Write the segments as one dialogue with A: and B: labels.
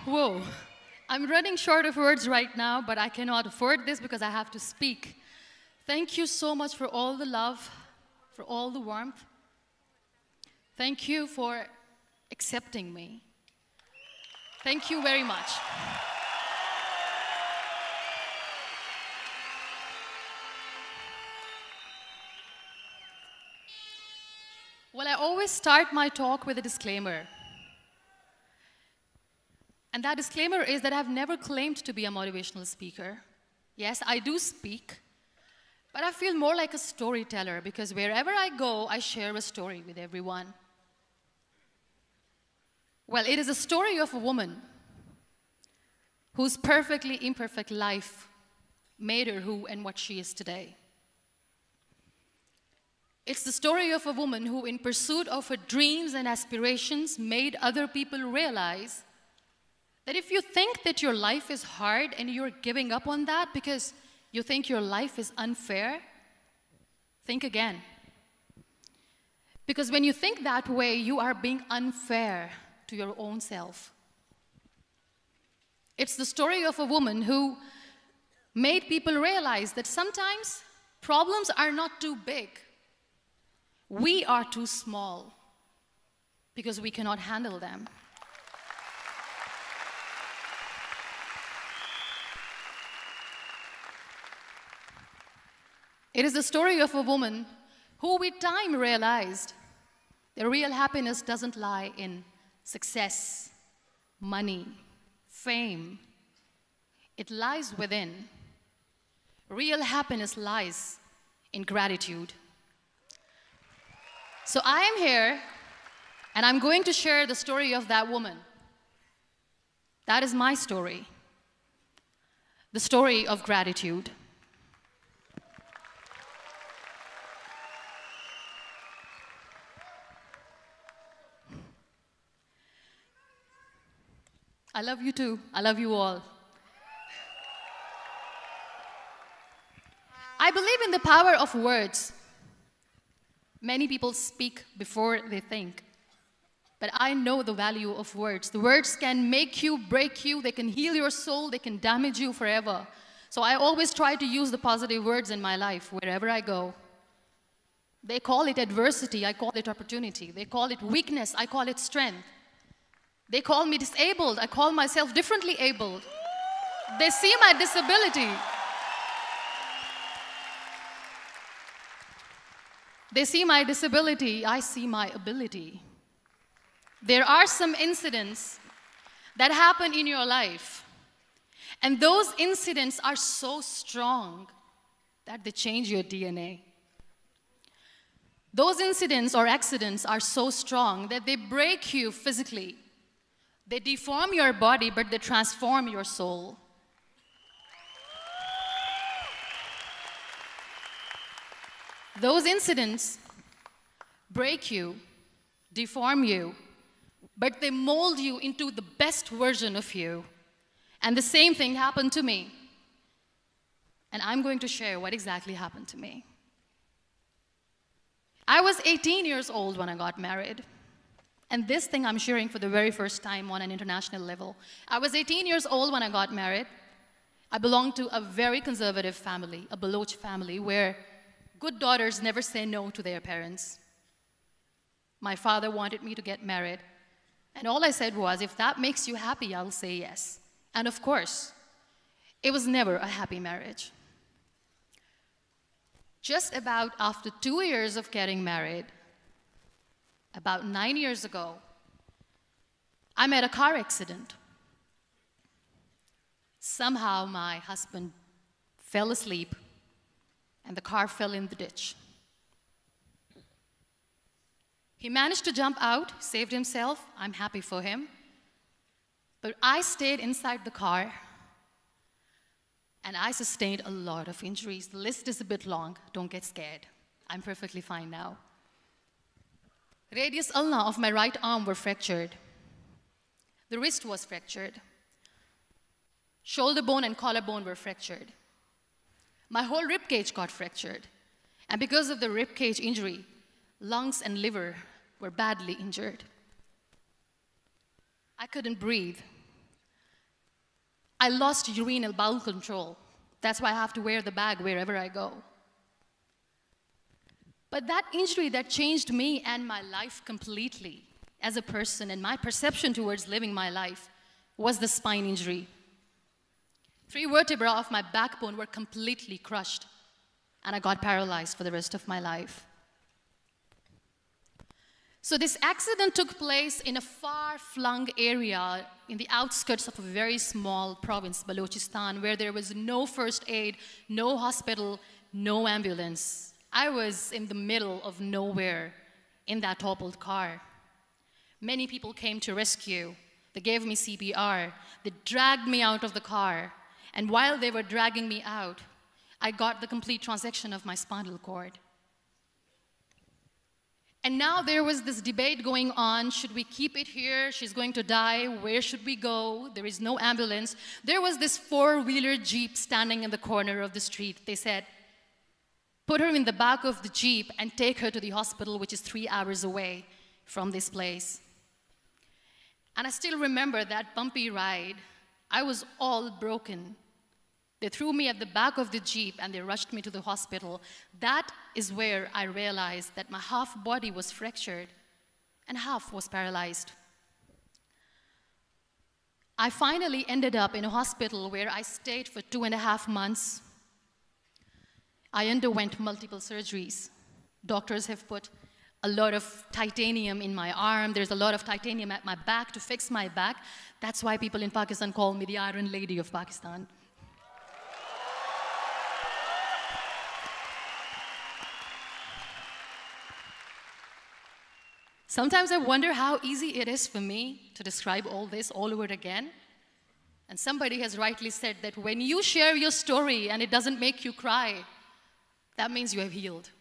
A: Whoa. I'm running short of words right now, but I cannot afford this because I have to speak. Thank you so much for all the love, for all the warmth. Thank you for accepting me. Thank you very much. Well, I always start my talk with a disclaimer. And that disclaimer is that I've never claimed to be a motivational speaker. Yes, I do speak, but I feel more like a storyteller because wherever I go, I share a story with everyone. Well, it is a story of a woman whose perfectly imperfect life made her who and what she is today. It's the story of a woman who, in pursuit of her dreams and aspirations, made other people realize that if you think that your life is hard and you're giving up on that because you think your life is unfair, think again. Because when you think that way, you are being unfair to your own self. It's the story of a woman who made people realize that sometimes problems are not too big. We are too small because we cannot handle them. It is the story of a woman who with time realized that real happiness doesn't lie in success, money, fame. It lies within. Real happiness lies in gratitude. So I am here, and I'm going to share the story of that woman. That is my story. The story of gratitude. I love you too. I love you all. I believe in the power of words. Many people speak before they think. But I know the value of words. The words can make you, break you, they can heal your soul, they can damage you forever. So I always try to use the positive words in my life wherever I go. They call it adversity, I call it opportunity. They call it weakness, I call it strength. They call me disabled, I call myself differently abled. They see my disability. They see my disability, I see my ability. There are some incidents that happen in your life, and those incidents are so strong that they change your DNA. Those incidents or accidents are so strong that they break you physically. They deform your body, but they transform your soul. Those incidents break you, deform you, but they mold you into the best version of you. And the same thing happened to me. And I'm going to share what exactly happened to me. I was 18 years old when I got married. And this thing I'm sharing for the very first time on an international level. I was 18 years old when I got married. I belonged to a very conservative family, a Baloch family, where good daughters never say no to their parents. My father wanted me to get married. And all I said was, if that makes you happy, I'll say yes. And of course, it was never a happy marriage. Just about after 2 years of getting married, about 9 years ago, I met a car accident. Somehow my husband fell asleep and the car fell in the ditch. He managed to jump out, saved himself. I'm happy for him. But I stayed inside the car and I sustained a lot of injuries. The list is a bit long. Don't get scared. I'm perfectly fine now. Radius ulna of my right arm were fractured. The wrist was fractured. Shoulder bone and collarbone were fractured. My whole rib cage got fractured. And because of the rib cage injury, lungs and liver were badly injured. I couldn't breathe. I lost urinary bowel control. That's why I have to wear the bag wherever I go. But that injury that changed me and my life completely as a person and my perception towards living my life was the spine injury. 3 vertebrae of my backbone were completely crushed, and I got paralyzed for the rest of my life. So this accident took place in a far-flung area in the outskirts of a very small province, Balochistan, where there was no first aid, no hospital, no ambulance. I was in the middle of nowhere in that toppled car. Many people came to rescue. They gave me CPR. They dragged me out of the car. And while they were dragging me out, I got the complete transection of my spinal cord. And now there was this debate going on. Should we keep it here? She's going to die. Where should we go? There is no ambulance. There was this 4-wheeler Jeep standing in the corner of the street. They said, put her in the back of the Jeep and take her to the hospital, which is 3 hours away from this place. And I still remember that bumpy ride. I was all broken. They threw me at the back of the Jeep and they rushed me to the hospital. That is where I realized that my half body was fractured and half was paralyzed. I finally ended up in a hospital where I stayed for 2.5 months. I underwent multiple surgeries. Doctors have put a lot of titanium in my arm. There's a lot of titanium at my back to fix my back. That's why people in Pakistan call me the Iron Lady of Pakistan. Sometimes I wonder how easy it is for me to describe all this all over again. And somebody has rightly said that when you share your story and it doesn't make you cry, that means you have healed.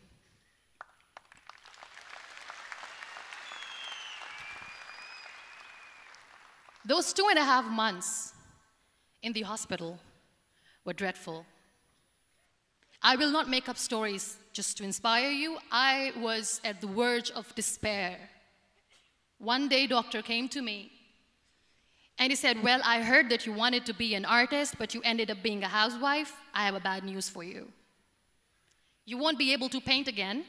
A: Those 2.5 months in the hospital were dreadful. I will not make up stories just to inspire you. I was at the verge of despair. One day, doctor came to me and he said, well, I heard that you wanted to be an artist, but you ended up being a housewife. I have a bad news for you. You won't be able to paint again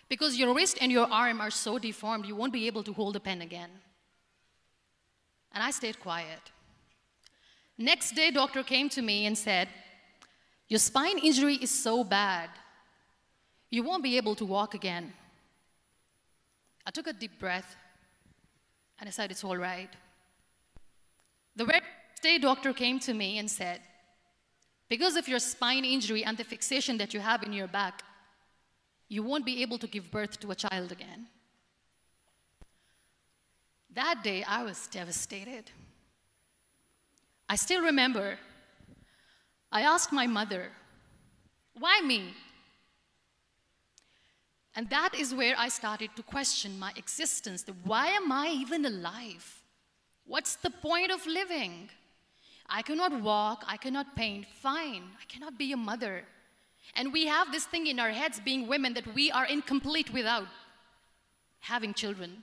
A: because your wrist and your arm are so deformed, you won't be able to hold a pen again. And I stayed quiet. Next day, doctor came to me and said, your spine injury is so bad, you won't be able to walk again. I took a deep breath and I said, it's all right. The next day, doctor came to me and said, because of your spine injury and the fixation that you have in your back, you won't be able to give birth to a child again. That day, I was devastated. I still remember, I asked my mother, why me? And that is where I started to question my existence. Why am I even alive? What's the point of living? I cannot walk, I cannot paint, fine. I cannot be a mother. And we have this thing in our heads, being women, that we are incomplete without having children.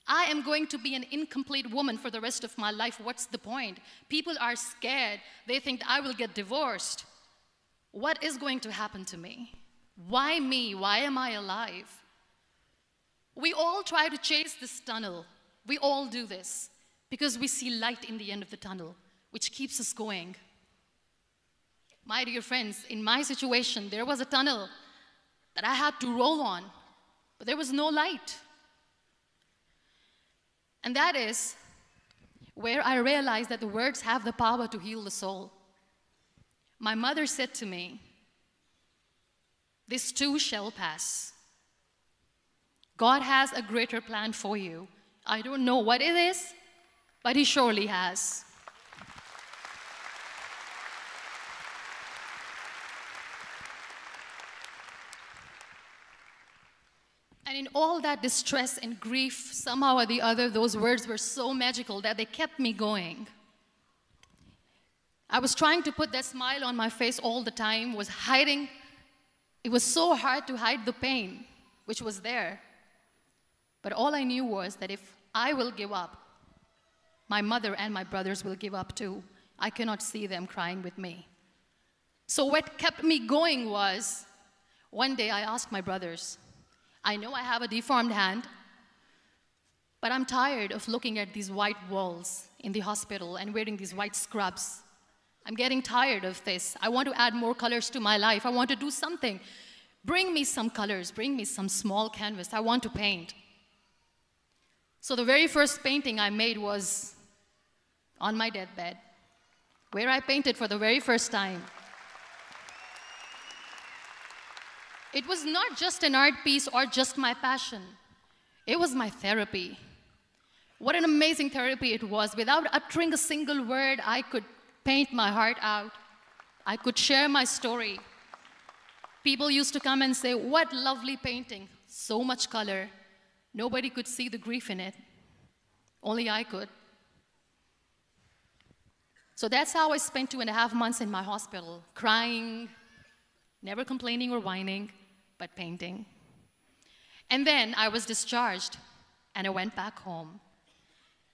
A: I am going to be an incomplete woman for the rest of my life. What's the point? People are scared. They think I will get divorced. What is going to happen to me? Why me? Why am I alive? We all try to chase this tunnel. We all do this because we see light in the end of the tunnel, which keeps us going. My dear friends, in my situation, there was a tunnel that I had to roll on, but there was no light. And that is where I realized that the words have the power to heal the soul. My mother said to me, this too shall pass. God has a greater plan for you. I don't know what it is, but He surely has. And in all that distress and grief, somehow or the other, those words were so magical that they kept me going. I was trying to put that smile on my face all the time, was hiding. It was so hard to hide the pain, which was there. But all I knew was that if I will give up, my mother and my brothers will give up too. I cannot see them crying with me. So what kept me going was, one day I asked my brothers, I know I have a deformed hand, but I'm tired of looking at these white walls in the hospital and wearing these white scrubs. I'm getting tired of this. I want to add more colors to my life. I want to do something. Bring me some colors. Bring me some small canvas. I want to paint. So the very first painting I made was on my deathbed, where I painted for the very first time. It was not just an art piece or just my passion. It was my therapy. What an amazing therapy it was. Without uttering a single word, I could paint my heart out. I could share my story. People used to come and say, what lovely painting, so much color. Nobody could see the grief in it. Only I could. So that's how I spent 2.5 months in my hospital, crying, never complaining or whining, but painting. And then I was discharged, and I went back home.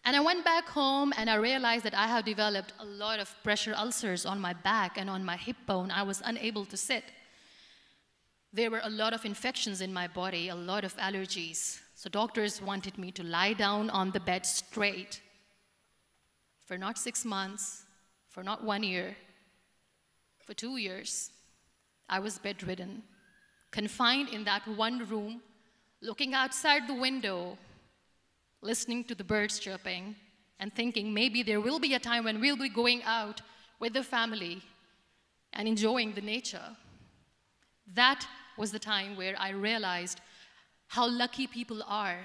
A: And I went back home, and I realized that I have developed a lot of pressure ulcers on my back and on my hip bone. I was unable to sit. There were a lot of infections in my body, a lot of allergies. So doctors wanted me to lie down on the bed straight for not 6 months, for not 1 year, for 2 years. I was bedridden, confined in that one room, looking outside the window, listening to the birds chirping, and thinking maybe there will be a time when we'll be going out with the family and enjoying the nature. That was the time where I realized how lucky people are,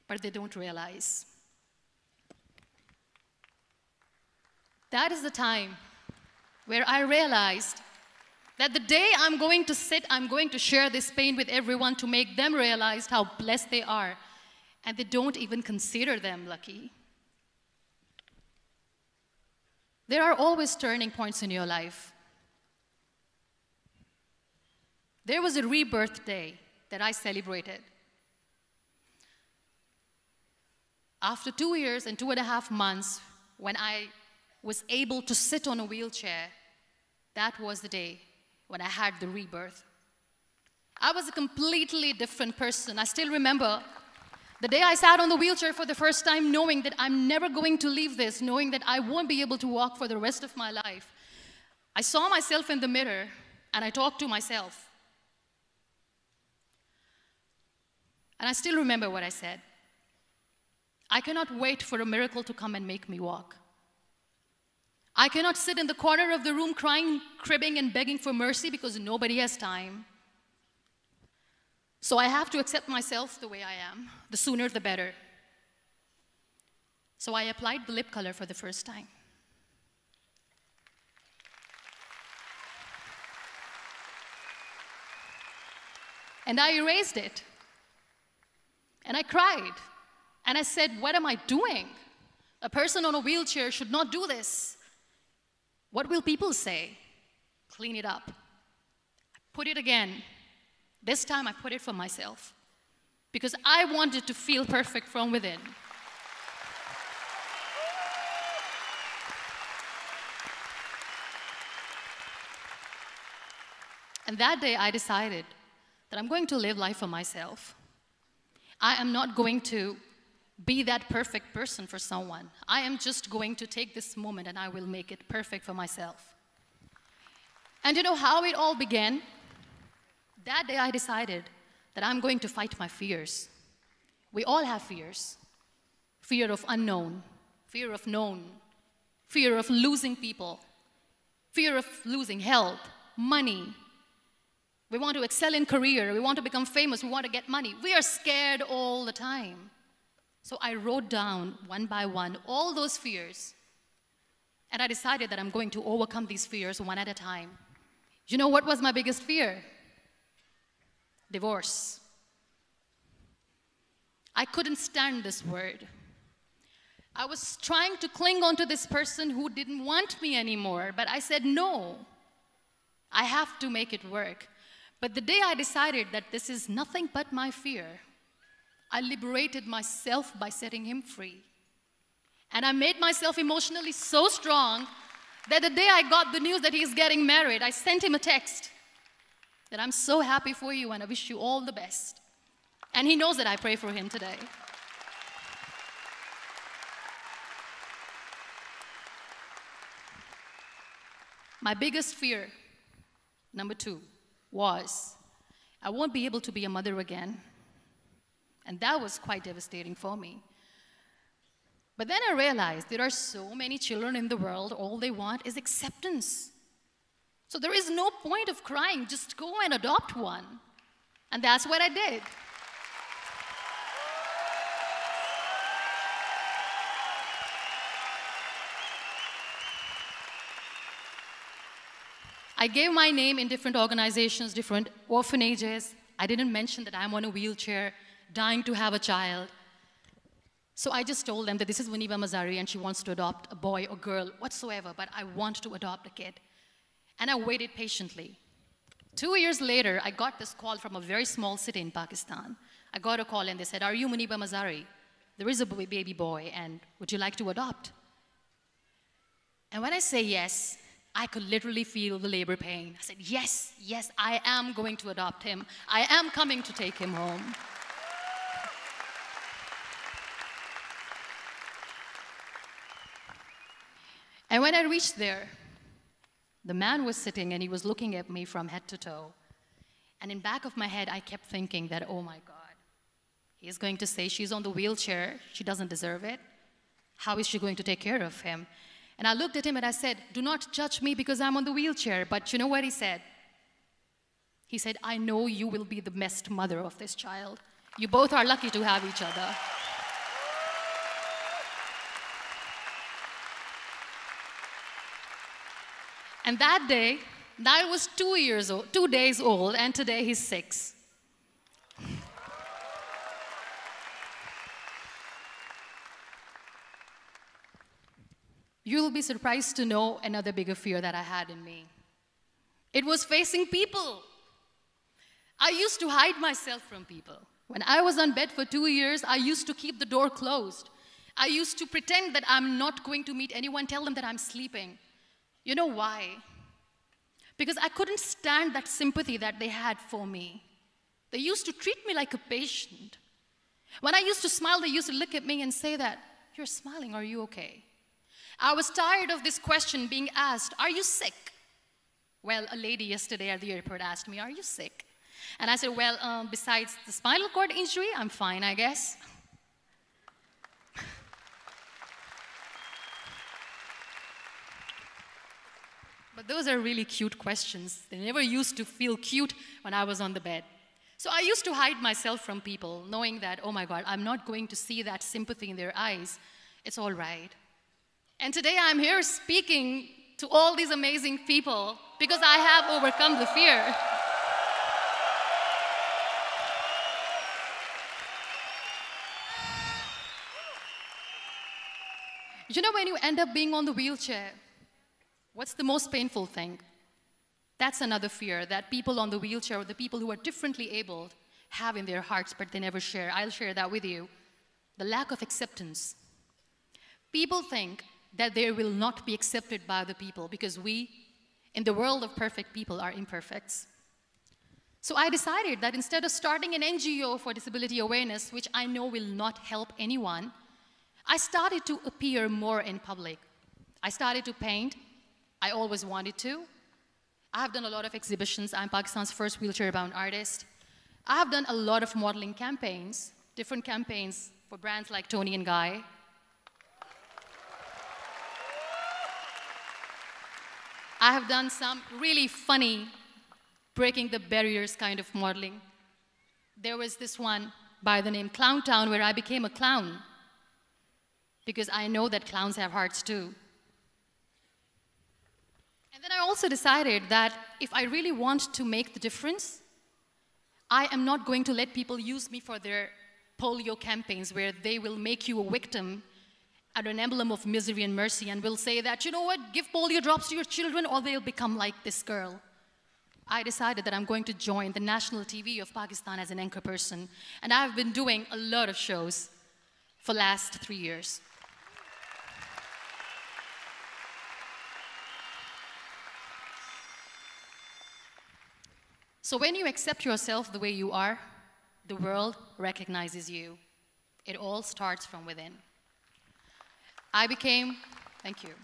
A: but they don't realize. That is the time where I realized that the day I'm going to sit, I'm going to share this pain with everyone to make them realize how blessed they are, and they don't even consider them lucky. There are always turning points in your life. There was a rebirth day that I celebrated. After 2 years and 2.5 months, when I was able to sit on a wheelchair, that was the day when I had the rebirth. I was a completely different person. I still remember the day I sat on the wheelchair for the first time, knowing that I'm never going to leave this, knowing that I won't be able to walk for the rest of my life. I saw myself in the mirror, and I talked to myself. And I still remember what I said. I cannot wait for a miracle to come and make me walk. I cannot sit in the corner of the room crying, cribbing, and begging for mercy because nobody has time. So I have to accept myself the way I am. The sooner, the better. So I applied the lip color for the first time. And I erased it. And I cried. And I said, what am I doing? A person on a wheelchair should not do this. What will people say? Clean it up. I put it again. This time I put it for myself. Because I wanted to feel perfect from within. And that day I decided that I'm going to live life for myself. I am not going to be that perfect person for someone. I am just going to take this moment and I will make it perfect for myself. And you know how it all began? That day I decided that I'm going to fight my fears. We all have fears. Fear of unknown, fear of known, fear of losing people, fear of losing health, money. We want to excel in career, we want to become famous, we want to get money. We are scared all the time. So I wrote down one by one all those fears. And I decided that I'm going to overcome these fears one at a time. You know what was my biggest fear? Divorce. I couldn't stand this word. I was trying to cling on to this person who didn't want me anymore, but I said no. I have to make it work. But the day I decided that this is nothing but my fear, I liberated myself by setting him free. And I made myself emotionally so strong that the day I got the news that he's getting married, I sent him a text that I'm so happy for you and I wish you all the best. And he knows that I pray for him today. My biggest fear, number 2, was I won't be able to be a mother again. And that was quite devastating for me. But then I realized there are so many children in the world, all they want is acceptance. So there is no point of crying, just go and adopt one. And that's what I did. I gave my name in different organizations, different orphanages. I didn't mention that I'm on a wheelchair, dying to have a child. So I just told them that this is MUNIBA MAZARI and she wants to adopt a boy or girl, whatsoever, but I want to adopt a kid. And I waited patiently. 2 years later, I got this call from a very small city in Pakistan. I got a call and they said, "Are you MUNIBA MAZARI? There is a baby boy and would you like to adopt?" And when I say yes, I could literally feel the labor pain. I said, yes, yes, I am going to adopt him. I am coming to take him home. And when I reached there, the man was sitting and he was looking at me from head to toe. And in back of my head, I kept thinking that, oh my God, he is going to say she's on the wheelchair, she doesn't deserve it. How is she going to take care of him? And I looked at him and I said, do not judge me because I'm on the wheelchair. But you know what he said? He said, I know you will be the best mother of this child. You both are lucky to have each other. And that day, Niall was 2 days old, and today he's 6. You'll be surprised to know another bigger fear that I had in me. It was facing people. I used to hide myself from people. When I was on bed for 2 years, I used to keep the door closed. I used to pretend that I'm not going to meet anyone, tell them that I'm sleeping. You know why? Because I couldn't stand that sympathy that they had for me. They used to treat me like a patient. When I used to smile, they used to look at me and say that, "You're smiling, are you okay?" I was tired of this question being asked, "Are you sick?" Well, a lady yesterday at the airport asked me, "Are you sick?" And I said, well, besides the spinal cord injury, I'm fine, I guess. But those are really cute questions. They never used to feel cute when I was on the bed. So I used to hide myself from people, knowing that, oh my God, I'm not going to see that sympathy in their eyes. It's all right. And today I'm here speaking to all these amazing people because I have overcome the fear. You know, when you end up being on the wheelchair, what's the most painful thing? That's another fear that people on the wheelchair or the people who are differently abled have in their hearts, but they never share. I'll share that with you. The lack of acceptance. People think that they will not be accepted by the people because we, in the world of perfect people, are imperfects. So I decided that instead of starting an NGO for disability awareness, which I know will not help anyone, I started to appear more in public. I started to paint. I always wanted to. I have done a lot of exhibitions. I'm Pakistan's first wheelchair-bound artist. I have done a lot of modeling campaigns, different campaigns for brands like Tony and Guy. I have done some really funny, breaking the barriers kind of modeling. There was this one by the name Clown Town where I became a clown because I know that clowns have hearts too. And then I also decided that if I really want to make the difference, I am not going to let people use me for their polio campaigns where they will make you a victim and an emblem of misery and mercy and will say that, you know what, give polio drops to your children or they'll become like this girl. I decided that I'm going to join the national TV of Pakistan as an anchor person. And I've been doing a lot of shows for the last 3 years. So when you accept yourself the way you are, the world recognizes you. It all starts from within. Thank you.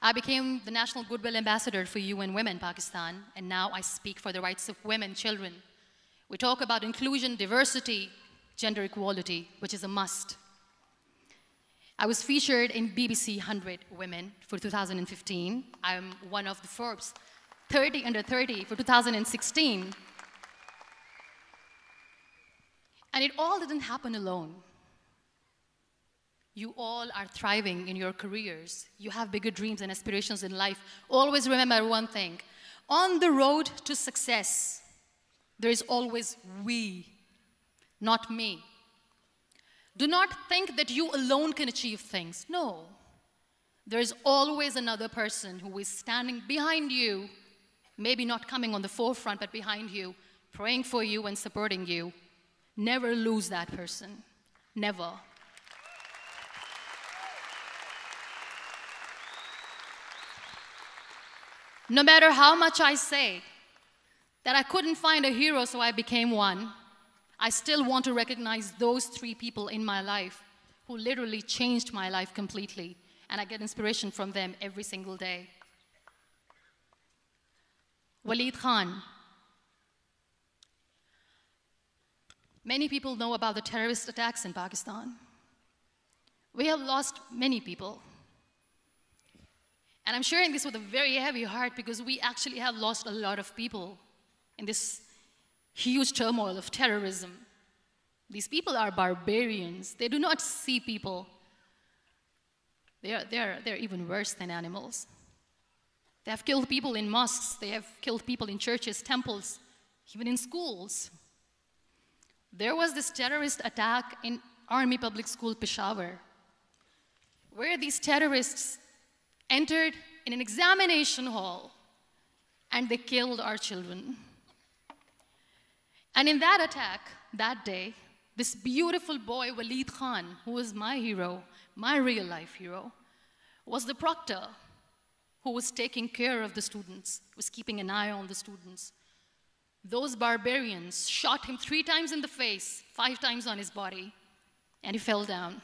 A: I became the National Goodwill Ambassador for UN Women Pakistan, and now I speak for the rights of women, children. We talk about inclusion, diversity, gender equality, which is a must. I was featured in BBC 100 Women for 2015. I'm one of the Forbes 30 under 30 for 2016. And it all didn't happen alone. You all are thriving in your careers. You have bigger dreams and aspirations in life. Always remember one thing. On the road to success, there is always we, not me. Do not think that you alone can achieve things. No. There is always another person who is standing behind you, maybe not coming on the forefront, but behind you, praying for you and supporting you. Never lose that person. Never. No matter how much I say that I couldn't find a hero, so I became one, I still want to recognize those 3 people in my life who literally changed my life completely, and I get inspiration from them every single day. Waleed Khan. Many people know about the terrorist attacks in Pakistan. We have lost many people. And I'm sharing this with a very heavy heart because we actually have lost a lot of people in this huge turmoil of terrorism. These people are barbarians. They do not see people. They're even worse than animals. They have killed people in mosques. They have killed people in churches, temples, even in schools. There was this terrorist attack in Army Public School, Peshawar, where these terrorists entered in an examination hall and they killed our children. And in that attack, that day, this beautiful boy, Waleed Khan, who was my hero, my real life hero, was the proctor who was taking care of the students, was keeping an eye on the students. Those barbarians shot him 3 times in the face, 5 times on his body, and he fell down.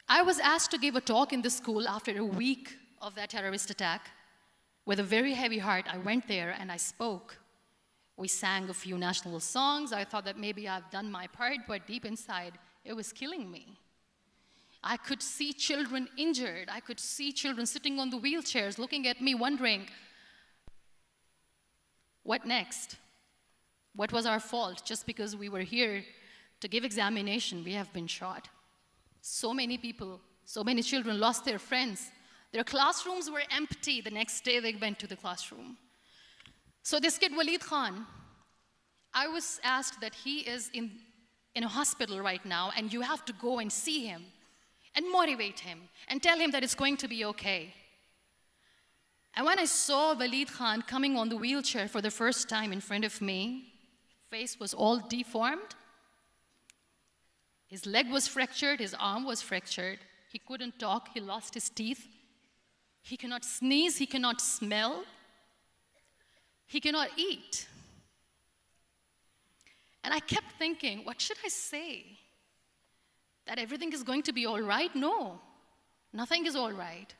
A: I was asked to give a talk in the school after a week of that terrorist attack. With a very heavy heart, I went there and I spoke. We sang a few national songs. I thought that maybe I've done my part, but deep inside, it was killing me. I could see children injured. I could see children sitting on the wheelchairs, looking at me, wondering, what next? What was our fault? Just because we were here to give examination, we have been shot. So many people, so many children lost their friends. Their classrooms were empty. The next day they went to the classroom. So this kid, Waleed Khan, I was asked that he is in a hospital right now, and you have to go and see him and motivate him and tell him that it's going to be okay. And when I saw Waleed Khan coming on the wheelchair for the first time in front of me, face was all deformed. His leg was fractured, his arm was fractured. He couldn't talk, he lost his teeth. He cannot sneeze, he cannot smell. He cannot eat. And I kept thinking, what should I say? That everything is going to be all right? No, nothing is all right.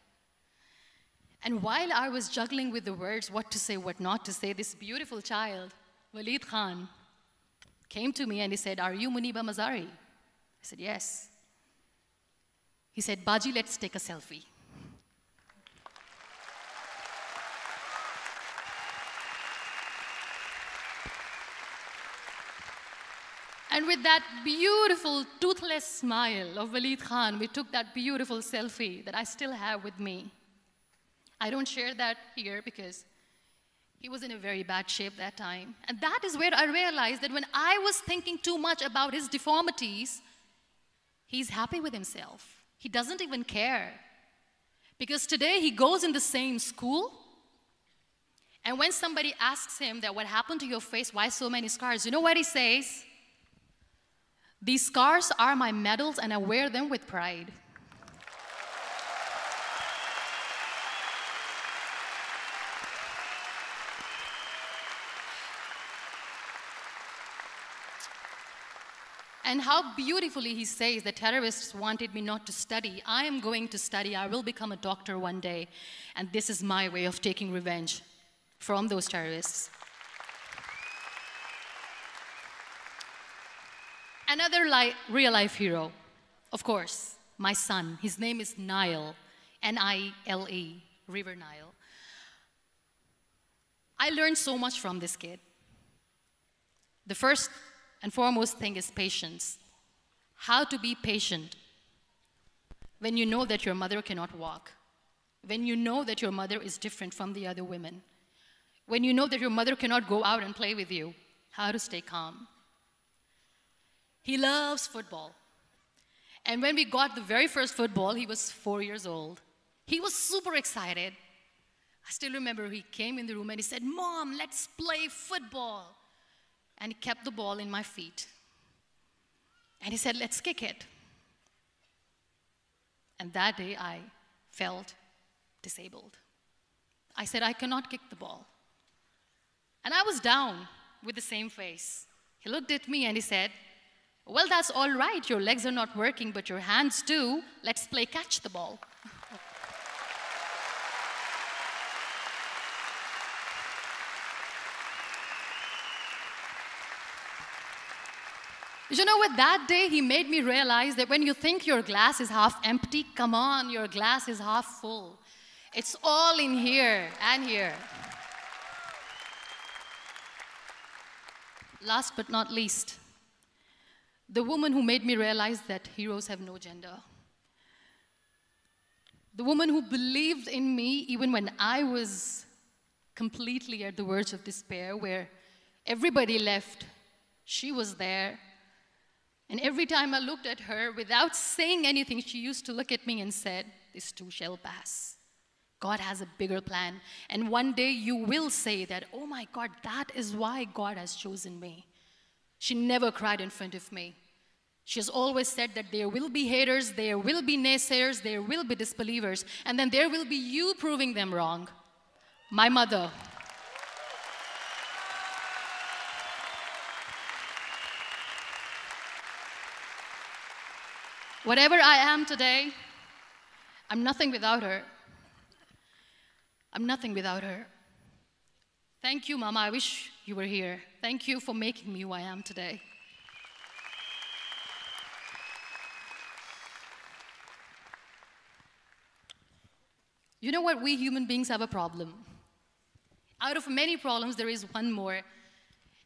A: And while I was juggling with the words, what to say, what not to say, this beautiful child, Waleed Khan, came to me and he said, "Are you MUNIBA MAZARI?" I said, "Yes." He said, "Baji, let's take a selfie." And with that beautiful, toothless smile of Waleed Khan, we took that beautiful selfie that I still have with me. I don't share that here because he was in a very bad shape that time. And that is where I realized that when I was thinking too much about his deformities, he's happy with himself. He doesn't even care. Because today he goes in the same school, and when somebody asks him that what happened to your face, why so many scars, you know what he says? "These scars are my medals and I wear them with pride." And how beautifully he says the terrorists wanted me not to study. I am going to study. I will become a doctor one day. And this is my way of taking revenge from those terrorists. Another real-life hero, of course, my son. His name is Nile, N-I-L-E, River Nile. I learned so much from this kid. The first and foremost thing is patience. How to be patient when you know that your mother cannot walk, when you know that your mother is different from the other women, when you know that your mother cannot go out and play with you, how to stay calm. He loves football. And when we got the very first football, he was 4 years old. He was super excited. I still remember he came in the room and he said, "Mom, let's play football." And he kept the ball in my feet. And he said, "Let's kick it." And that day I felt disabled. I said, "I cannot kick the ball." And I was down with the same face. He looked at me and he said, "Well, that's all right. Your legs are not working, but your hands do. Let's play catch the ball." You know what, that day he made me realize that when you think your glass is half empty, come on, your glass is half full. It's all in here and here. Last but not least, the woman who made me realize that heroes have no gender. The woman who believed in me even when I was completely at the verge of despair, where everybody left, she was there. And every time I looked at her, without saying anything, she used to look at me and said, "This too shall pass. God has a bigger plan. And one day you will say that, oh my God, that is why God has chosen me." She never cried in front of me. She has always said that there will be haters, there will be naysayers, there will be disbelievers, and then there will be you proving them wrong. My mother. Whatever I am today, I'm nothing without her. I'm nothing without her. Thank you, Mama. I wish you were here. Thank you for making me who I am today. You know what? We human beings have a problem. Out of many problems, there is one more,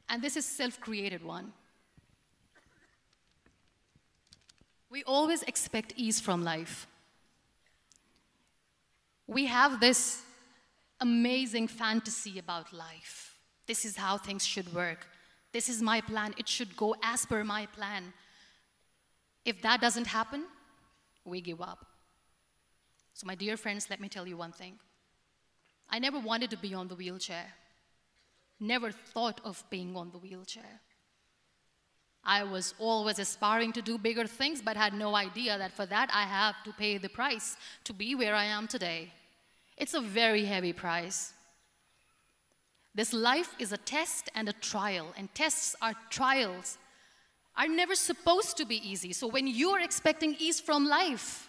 A: and this is a self-created one. We always expect ease from life. We have this amazing fantasy about life. This is how things should work. This is my plan. It should go as per my plan. If that doesn't happen, we give up. So my dear friends, let me tell you one thing. I never wanted to be on the wheelchair. Never thought of being on the wheelchair. I was always aspiring to do bigger things, but had no idea that for that I have to pay the price to be where I am today. It's a very heavy price. This life is a test and a trial, and tests are trials are never supposed to be easy. So when you're expecting ease from life,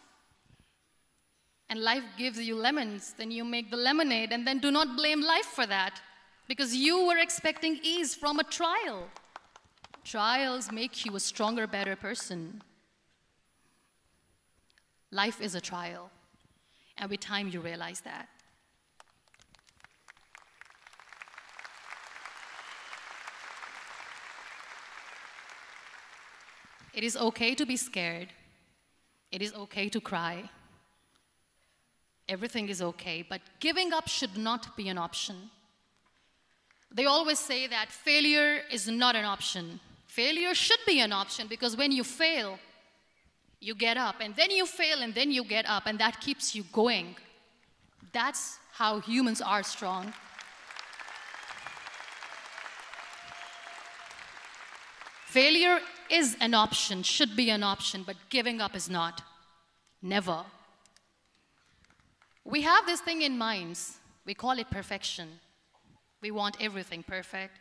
A: and life gives you lemons, then you make the lemonade, and then do not blame life for that, because you were expecting ease from a trial. Trials make you a stronger, better person. Life is a trial, and with time you realize that. It is okay to be scared. It is okay to cry. Everything is okay, but giving up should not be an option. They always say that failure is not an option. Failure should be an option, because when you fail, you get up, and then you fail, and then you get up, and that keeps you going. That's how humans are strong. Failure is an option, should be an option, but giving up is not. Never. We have this thing in minds. We call it perfection. We want everything perfect.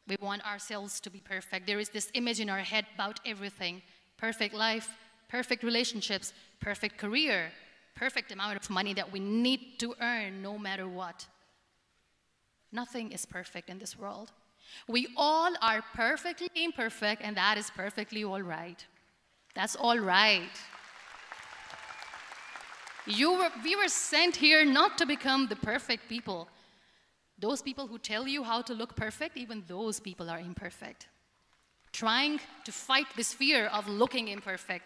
A: We want ourselves to be perfect. There is this image in our head about everything. Perfect life, perfect relationships, perfect career, perfect amount of money that we need to earn no matter what. Nothing is perfect in this world. We all are perfectly imperfect, and that is perfectly all right. That's all right. We were sent here not to become the perfect people. Those people who tell you how to look perfect, even those people are imperfect. Trying to fight this fear of looking imperfect.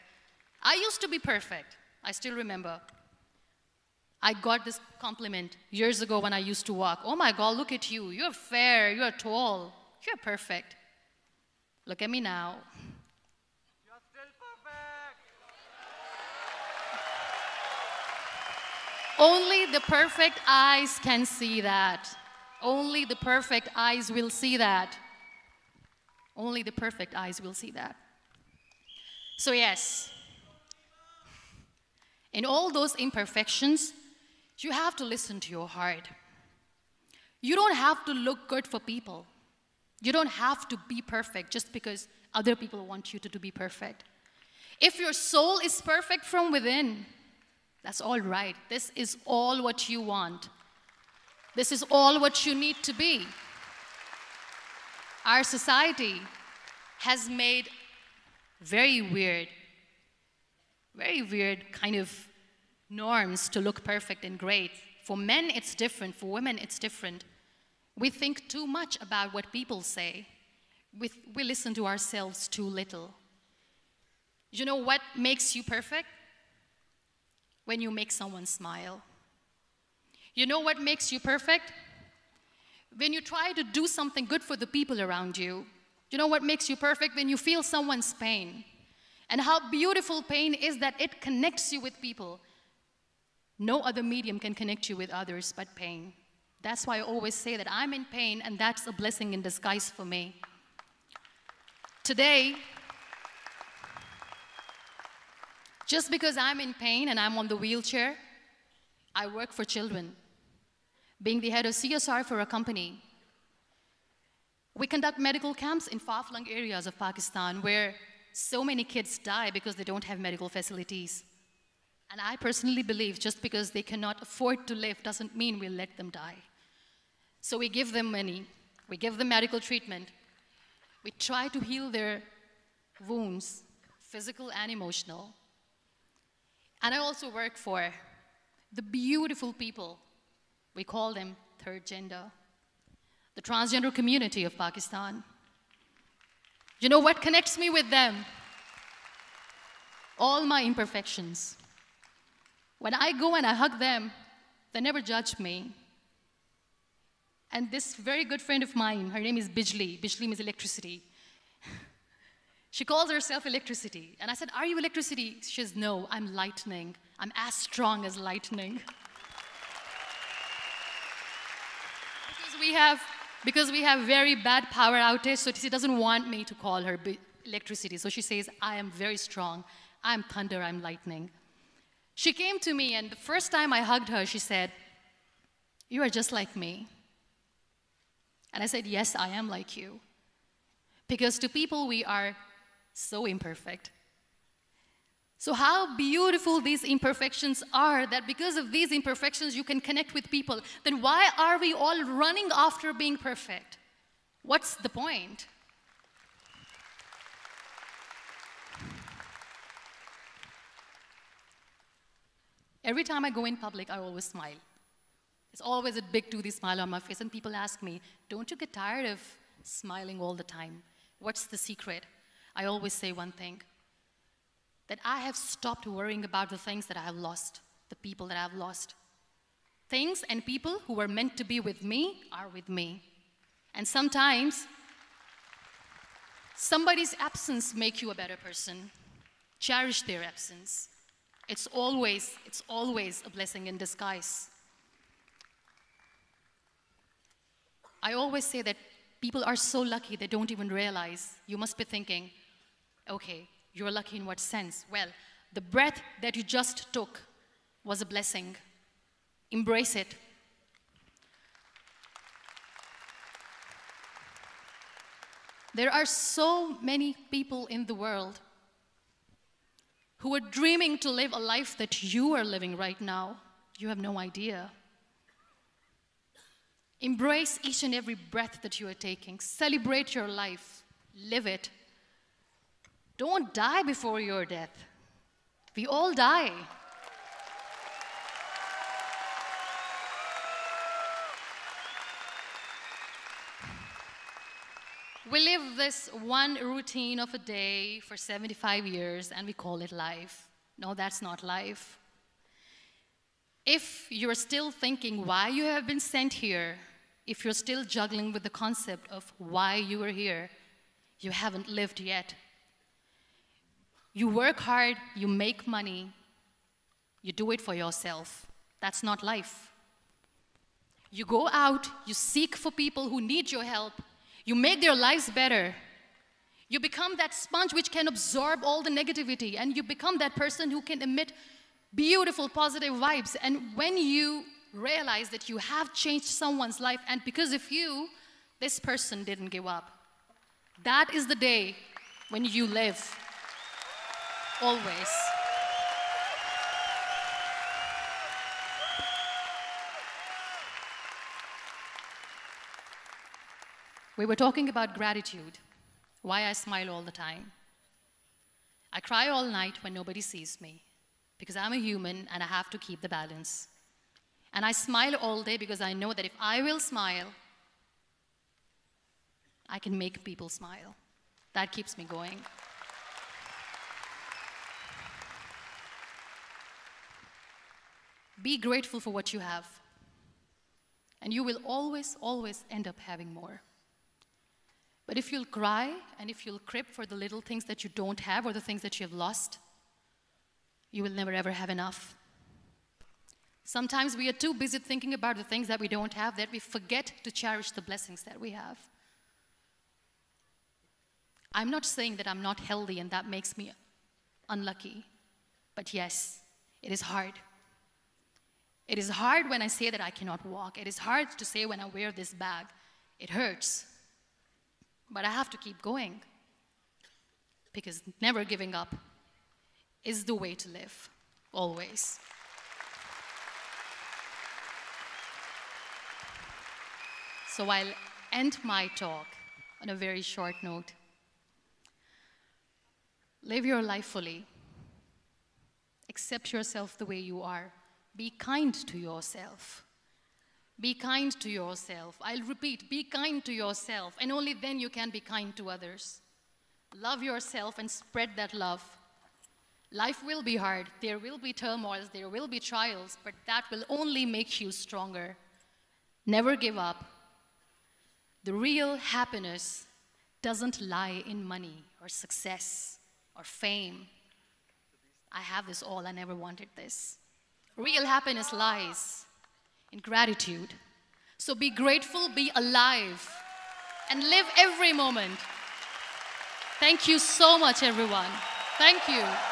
A: I used to be perfect. I still remember. I got this compliment years ago when I used to walk. Oh my God, look at you. You're fair, you're tall, you're perfect. Look at me now.
B: You're still perfect.
A: Only the perfect eyes can see that. Only the perfect eyes will see that. Only the perfect eyes will see that. So yes, in all those imperfections, you have to listen to your heart. You don't have to look good for people. You don't have to be perfect just because other people want you to be perfect. If your soul is perfect from within, that's all right. This is all what you want. This is all what you need to be. Our society has made very weird kind of norms to look perfect and great. For men, it's different. For women, it's different. We think too much about what people say. We listen to ourselves too little. You know what makes you perfect? When you make someone smile. You know what makes you perfect? When you try to do something good for the people around you. You know what makes you perfect? When you feel someone's pain. And how beautiful pain is that it connects you with people. No other medium can connect you with others but pain. That's why I always say that I'm in pain, and that's a blessing in disguise for me. Today, just because I'm in pain and I'm on the wheelchair, I work for children. Being the head of CSR for a company, we conduct medical camps in far-flung areas of Pakistan where so many kids die because they don't have medical facilities. And I personally believe just because they cannot afford to live doesn't mean we'll let them die. So we give them money, we give them medical treatment, we try to heal their wounds, physical and emotional. And I also work for the beautiful people. We call them third gender, the transgender community of Pakistan. You know what connects me with them? All my imperfections. When I go and I hug them, they never judge me. And this very good friend of mine, her name is Bijli. Bijli means electricity. She calls herself electricity. And I said, are you electricity? She says, no, I'm lightning. I'm as strong as lightning. Because we have very bad power outage, so she doesn't want me to call her electricity. So she says, I am very strong. I'm thunder, I'm lightning. She came to me, and the first time I hugged her, she said, you are just like me. And I said, yes, I am like you. Because to people, we are so imperfect. So how beautiful these imperfections are, that because of these imperfections you can connect with people. Then why are we all running after being perfect? What's the point? Every time I go in public, I always smile. There's always a big toothy smile on my face, and people ask me, don't you get tired of smiling all the time? What's the secret? I always say one thing, that I have stopped worrying about the things that I have lost, the people that I have lost. Things and people who were meant to be with me are with me. And sometimes, somebody's absence makes you a better person. Cherish their absence. It's always a blessing in disguise. I always say that people are so lucky they don't even realize. You must be thinking, okay, you're lucky in what sense? Well, the breath that you just took was a blessing. Embrace it. There are so many people in the world who are dreaming to live a life that you are living right now. You have no idea. Embrace each and every breath that you are taking. Celebrate your life. Live it. Don't die before your death. We all die. We live this one routine of a day for 75 years and we call it life. No, that's not life. If you're still thinking why you have been sent here, if you're still juggling with the concept of why you are here, you haven't lived yet. You work hard, you make money, you do it for yourself. That's not life. You go out, you seek for people who need your help, you make their lives better. You become that sponge which can absorb all the negativity, and you become that person who can emit beautiful, positive vibes. And when you realize that you have changed someone's life, and because of you, this person didn't give up, that is the day when you live. Always. We were talking about gratitude, why I smile all the time. I cry all night when nobody sees me, because I'm a human and I have to keep the balance. And I smile all day because I know that if I will smile, I can make people smile. That keeps me going. Be grateful for what you have, and you will always, always end up having more. But if you'll cry and if you'll crib for the little things that you don't have or the things that you have lost, you will never ever have enough. Sometimes we are too busy thinking about the things that we don't have that we forget to cherish the blessings that we have. I'm not saying that I'm not healthy and that makes me unlucky, but yes, it is hard. It is hard when I say that I cannot walk. It is hard to say when I wear this bag. It hurts. But I have to keep going, because never giving up is the way to live, always. So I'll end my talk on a very short note. Live your life fully. Accept yourself the way you are. Be kind to yourself. Be kind to yourself. I'll repeat, be kind to yourself, and only then you can be kind to others. Love yourself and spread that love. Life will be hard. There will be turmoils, there will be trials, but that will only make you stronger. Never give up. The real happiness doesn't lie in money or success or fame. I have this all, I never wanted this. Real happiness lies in gratitude. So be grateful, be alive, and live every moment. Thank you so much, everyone. Thank you.